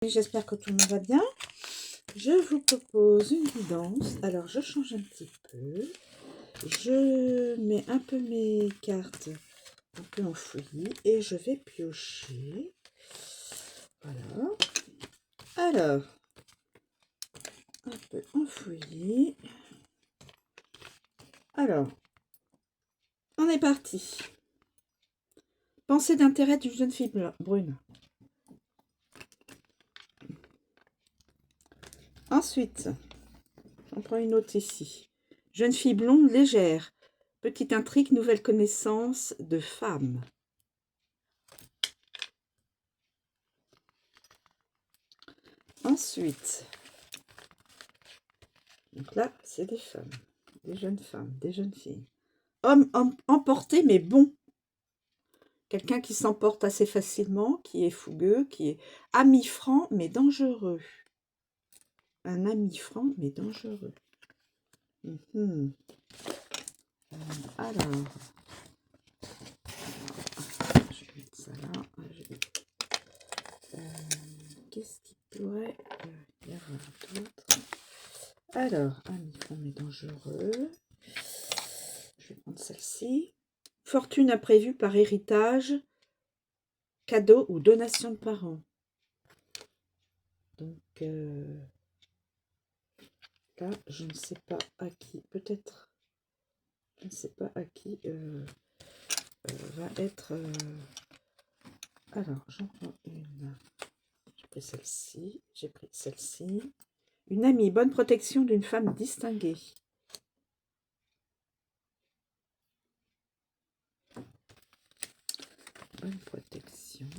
J'espère que tout le monde va bien. Je vous propose une guidance. Alors, je change un petit peu. Je mets un peu mes cartes un peu en fouillis et je vais piocher. Voilà. Alors, un peu en fouillis. Alors, on est parti. Pensée d'intérêt d'une jeune fille brune. Ensuite, on prend une autre ici. Jeune fille blonde légère. Petite intrigue, nouvelle connaissance de femme. Ensuite, donc là, c'est des femmes, des jeunes filles. Homme emporté, mais bon. Quelqu'un qui s'emporte assez facilement, qui est fougueux, qui est ami franc, mais dangereux. Un ami franc, mais dangereux. Alors, je vais mettre ça là. Qu'est-ce qui pourrait y avoir d'autre? Alors, ami franc, mais dangereux. Je vais prendre celle-ci. Fortune imprévue par héritage, cadeau ou donation de parents. Donc, là, je ne sais pas à qui, peut-être, je ne sais pas à qui va être... Alors, j'en prends une. J'ai pris celle-ci, j'ai pris celle-ci. Une amie, bonne protection d'une femme distinguée. Bonne protection.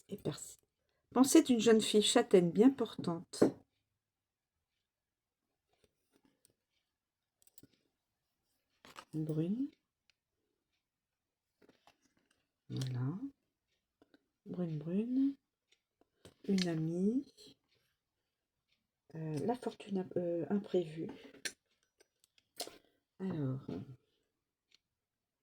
Et merci. Pensée d'une jeune fille châtaine bien portante. Brune. Voilà. Brune. Une amie. La fortune imprévue. Alors,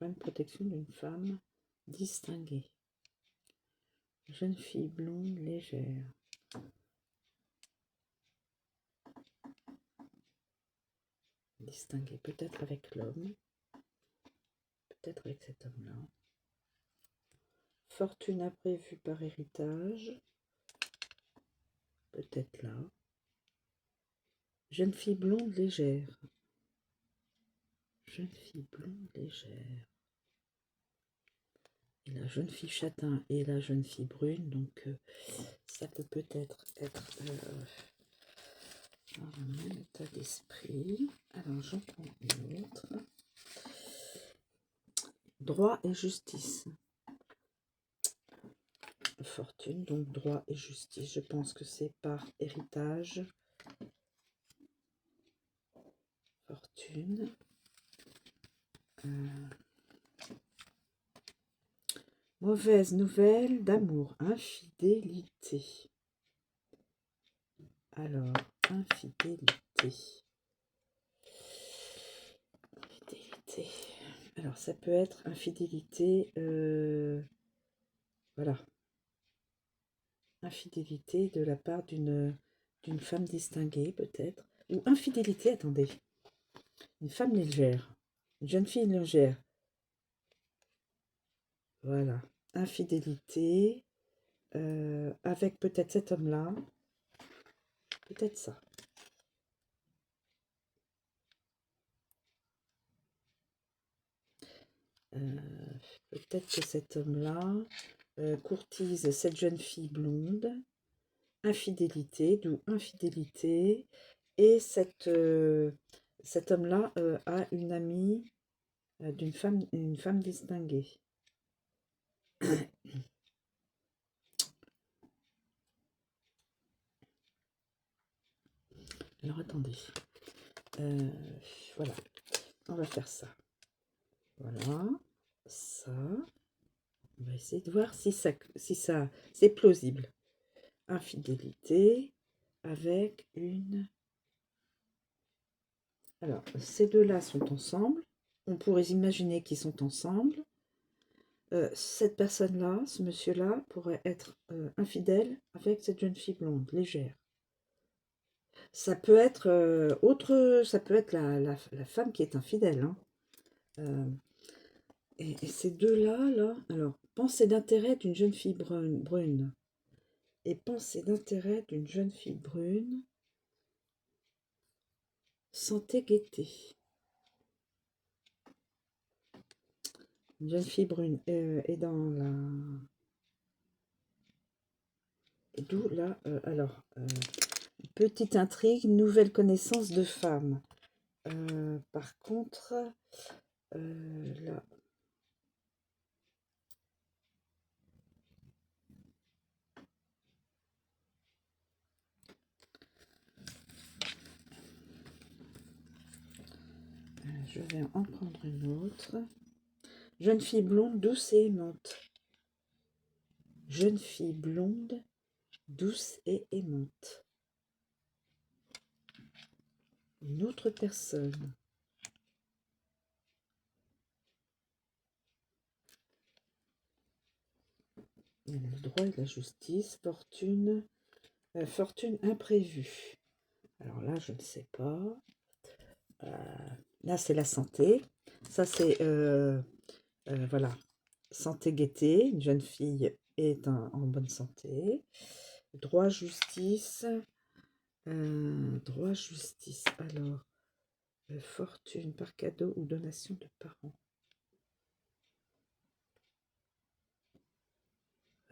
bonne protection d'une femme distinguée. Jeune fille blonde légère. Distinguée peut-être avec l'homme. Peut-être avec cet homme-là. Fortune imprévue par héritage. Peut-être là. Jeune fille blonde légère. Jeune fille blonde légère. Et la jeune fille châtain et la jeune fille brune. Donc ça peut peut-être être dans le même état d'esprit. Alors j'en prends une autre. Droit et justice. Fortune, donc droit et justice. Je pense que c'est par héritage. Fortune. Mauvaise nouvelle d'amour. Infidélité. Alors, infidélité. Infidélité. Alors, ça peut être infidélité. Voilà. Infidélité de la part d'une femme distinguée, peut-être. Ou infidélité, attendez. Une femme légère. Une jeune fille légère. Voilà. Infidélité. Avec peut-être cet homme-là. Peut-être ça. Peut-être que cet homme-là courtise cette jeune fille blonde. Infidélité, d'où infidélité. Et cet homme-là a une amie une femme distinguée. Alors attendez. Voilà. On va faire ça. Voilà. Ça. On va essayer de voir si ça c'est plausible. Infidélité avec une... Alors, ces deux-là sont ensemble. On pourrait imaginer qu'ils sont ensemble. cette personne-là, ce monsieur-là, pourrait être infidèle avec cette jeune fille blonde, légère. Ça peut être ça peut être la femme qui est infidèle, hein. Euh, et ces deux-là, là, alors, pensée d'intérêt d'une jeune fille brune. Et pensée d'intérêt d'une jeune fille brune, santé, gaieté. Une jeune fille brune est dans la... Et d'où là, petite intrigue, nouvelle connaissance de femme. Par contre, là, je vais en prendre une autre. Jeune fille blonde, douce et aimante. Jeune fille blonde, douce et aimante. Une autre personne. Il y a le droit et la justice, fortune, fortune imprévue. Alors là, je ne sais pas. Là, c'est la santé. Ça, c'est, voilà, santé, gaieté. Une jeune fille est en bonne santé. Droit, justice. Droit, justice. Alors, fortune par cadeau ou donation de parents.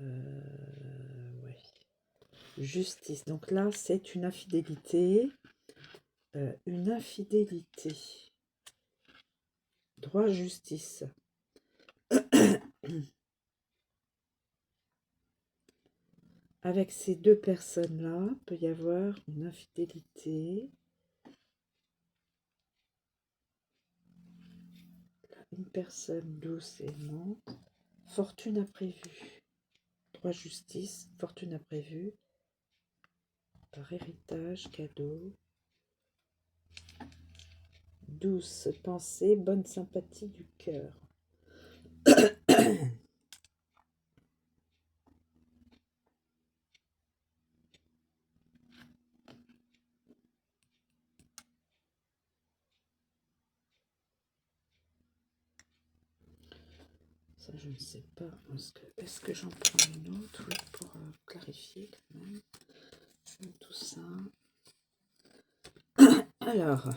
Ouais. Justice. Donc là, c'est une infidélité. Une infidélité. Droit, justice. Avec ces deux personnes-là, peut y avoir une infidélité. Une personne douce et aimante. Fortune imprévue. Droit, justice. Fortune imprévue. Par héritage, cadeau. Douce pensée, bonne sympathie du cœur. Ça, je ne sais pas. Est-ce que j'en prends une autre pour clarifier quand même tout ça. Alors,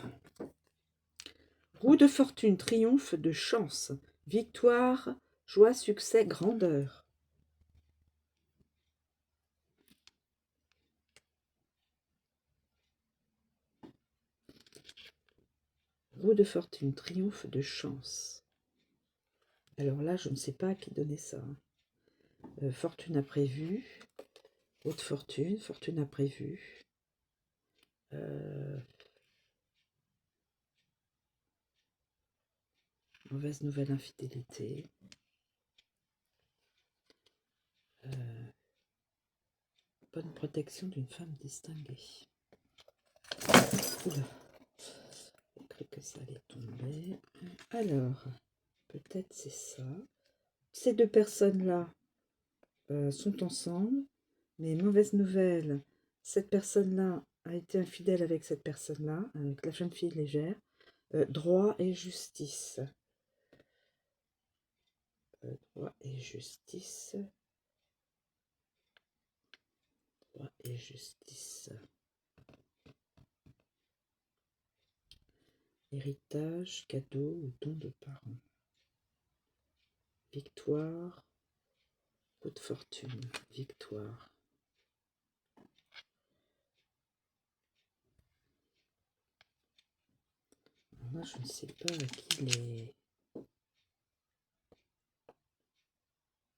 roue de fortune, triomphe de chance, victoire, joie, succès, grandeur. Roue de fortune, triomphe de chance. Alors là, je ne sais pas à qui donner ça. Fortune imprévue, haute fortune, fortune imprévue. Mauvaise nouvelle, infidélité. Bonne protection d'une femme distinguée. Oula, j'ai cru que ça allait tomber. Alors, peut-être c'est ça. Ces deux personnes-là sont ensemble, mais mauvaise nouvelle, cette personne-là a été infidèle avec cette personne-là, avec la jeune fille légère. Droit et justice. Droit et justice. Droit et justice. Héritage, cadeau ou don de parents. Victoire. Haute fortune. Victoire. Alors là, je ne sais pas à qui les...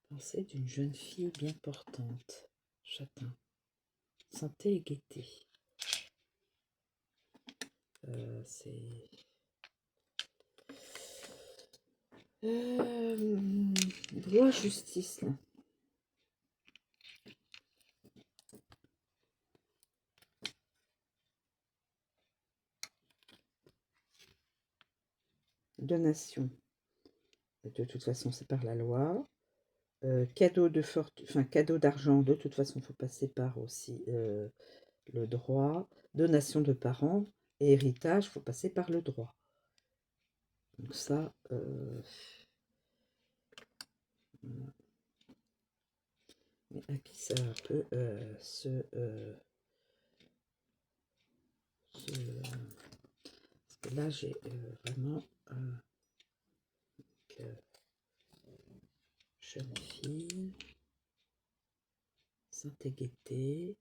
Pensée d'une jeune fille bien portante. Châtain. Santé et gaieté. C'est... Droit, justice, là. Donation. de toute façon, c'est par la loi. Cadeau de fortune, enfin cadeau d'argent, de toute façon, il faut passer par aussi le droit. Donation de parents et héritage, il faut passer par le droit. Donc ça, mais à qui ça peut parce que là, j'ai vraiment jeune fille, santé gaieté,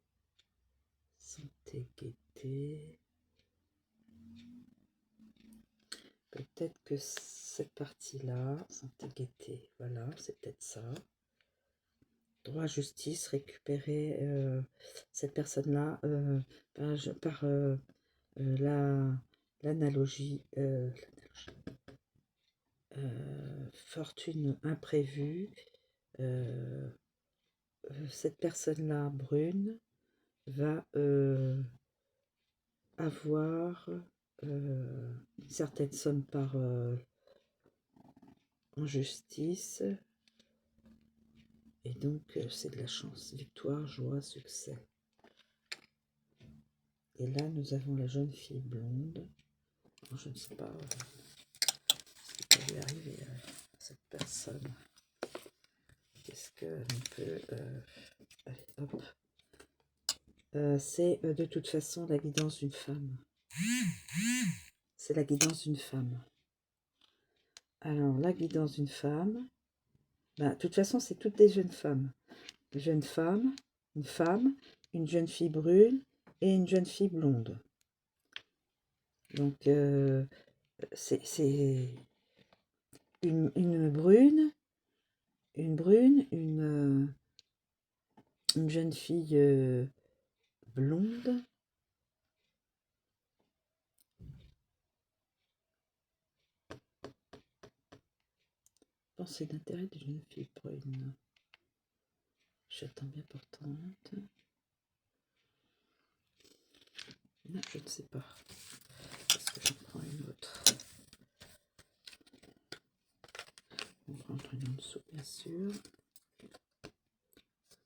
peut-être que cette partie-là, santé gaieté, voilà, c'est peut-être ça. Droit, justice, récupérer cette personne-là par l'analogie, fortune imprévue. Cette personne-là, brune, va avoir une certaine somme par en justice. Et donc, c'est de la chance. Victoire, joie, succès. Et là, nous avons la jeune fille blonde. Alors, je ne sais pas ce qui peut lui arriver à cette personne. Qu'est-ce qu'elle peut... allez, hop. C'est de toute façon la guidance d'une femme. C'est la guidance d'une femme. Alors, la guidance d'une femme... Ben, de toute façon, c'est toutes des jeunes femmes. Une jeune femme, une jeune fille brune et une jeune fille blonde. Donc, c'est une brune, une jeune fille blonde. Pensée d'intérêt d'une jeune fille brune. J'attends bien portante. Non, je ne sais pas. Est-ce que j'en prends une autre? On va prendre une en dessous, bien sûr.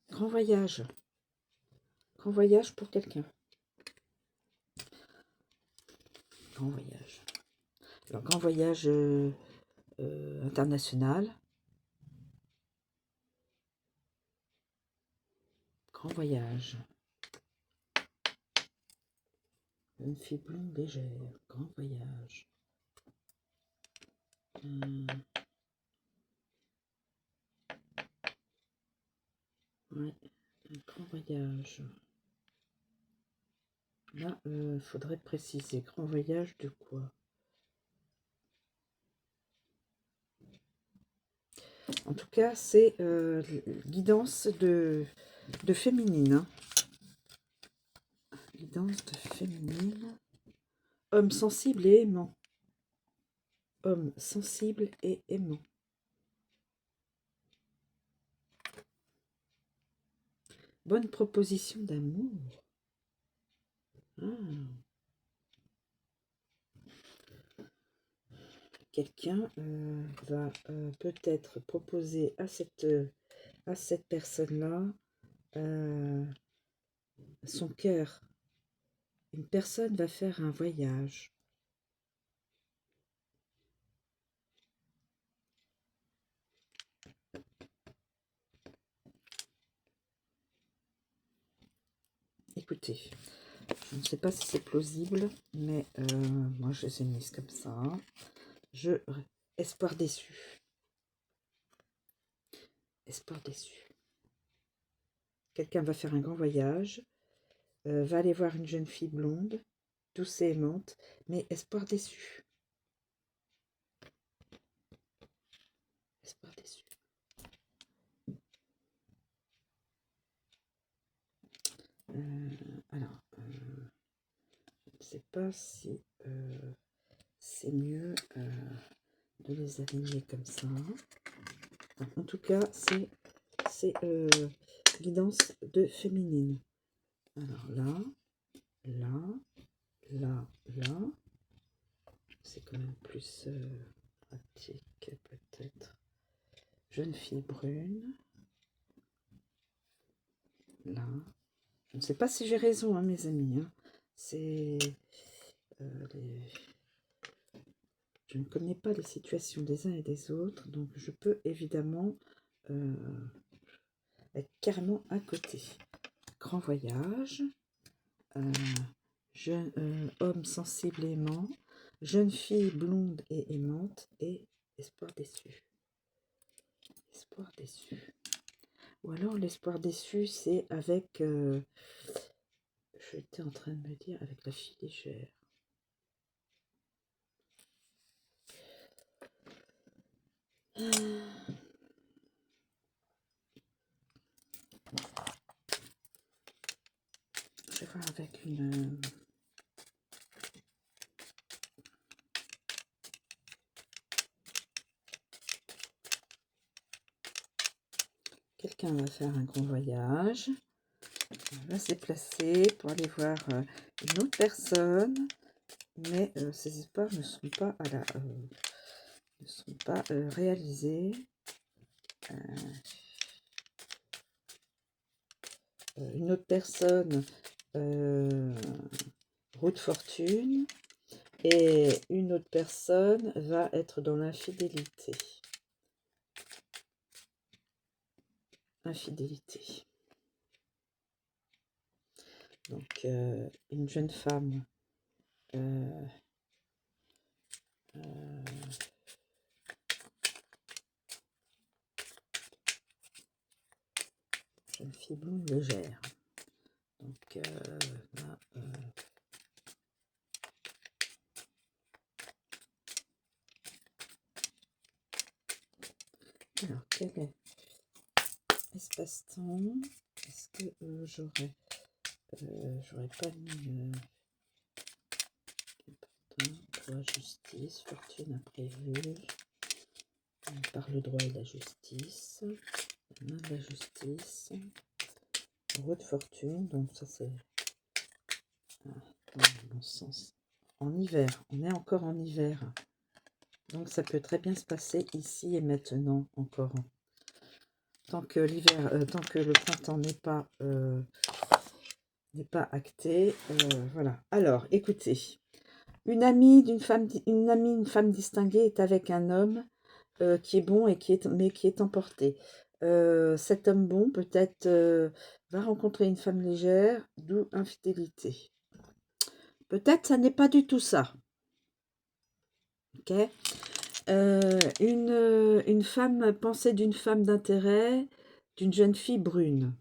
Grand voyage. Grand voyage pour quelqu'un. Grand voyage. Alors, grand voyage international. Grand voyage. Une fille blonde légère. Grand voyage. Ouais, un grand voyage. Là, faudrait préciser. Grand voyage de quoi? En tout cas, c'est guidance de féminine. Hein. Guidance de féminine. Homme sensible et aimant. Homme sensible et aimant. Bonne proposition d'amour. Ah. Quelqu'un va peut-être proposer à cette personne-là son cœur. Une personne va faire un voyage. Écoutez, je ne sais pas si c'est plausible, mais moi je les ai mises comme ça. Espoir déçu. Espoir déçu. Quelqu'un va faire un grand voyage, va aller voir une jeune fille blonde, douce et aimante, mais espoir déçu. Espoir déçu. Alors, je ne sais pas si c'est mieux de les aligner comme ça. En tout cas, c'est guidance de féminine. Alors là, là, c'est quand même plus pratique peut-être. Jeune fille brune. Là. Je ne sais pas si j'ai raison, hein, mes amis. Hein. C'est... Je ne connais pas les situations des uns et des autres, donc je peux évidemment être carrément à côté. Grand voyage, homme sensible et aimant, jeune fille blonde et aimante, et espoir déçu. Espoir déçu. Ou alors l'espoir déçu, c'est avec... j'étais en train de me dire avec la fille légère. Je vais voir avec une... Quelqu'un va faire un grand voyage. On va se déplacer pour aller voir une autre personne. Mais ces espoirs ne sont pas à la... ne sont pas réalisés. Une autre personne, roue de fortune, et une autre personne va être dans l'infidélité. Infidélité. Donc, une jeune femme jeune fille blonde légère. Donc, là, alors, quel est espace-temps? Est-ce que j'aurais pas mis droit, justice, fortune imprévue, par le droit et la justice, main de la justice, roue de fortune, donc ça c'est dans le bon sens. En hiver, on est encore en hiver, donc ça peut très bien se passer ici et maintenant encore. Tant que l'hiver, tant que le printemps n'est pas acté, voilà. Alors, écoutez, une femme distinguée est avec un homme qui est bon et qui est emporté. Cet homme bon peut-être va rencontrer une femme légère, d'où infidélité. Peut-être ça n'est pas du tout ça. Ok. Une femme, pensée d'une femme d'intérêt, d'une jeune fille brune.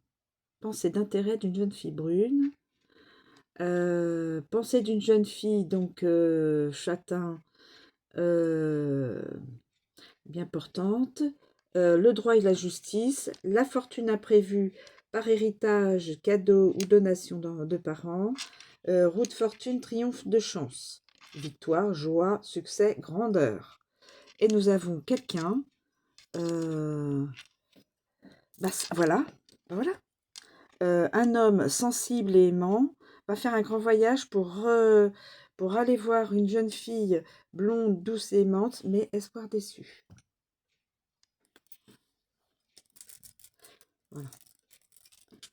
Pensée d'intérêt d'une jeune fille brune. Pensée d'une jeune fille, donc châtain, bien portante. Le droit et la justice. La fortune imprévue par héritage, cadeau ou donation de parents. Roue de fortune, triomphe de chance. Victoire, joie, succès, grandeur. Et nous avons quelqu'un. Voilà. Un homme sensible et aimant va faire un grand voyage pour aller voir une jeune fille blonde, douce et aimante, mais espoir déçu. Voilà.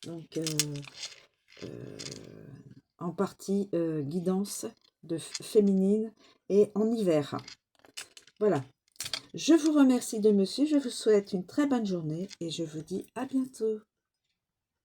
Donc, en partie guidance féminine et en hiver. Voilà. Je vous remercie de me suivre, je vous souhaite une très bonne journée et je vous dis à bientôt.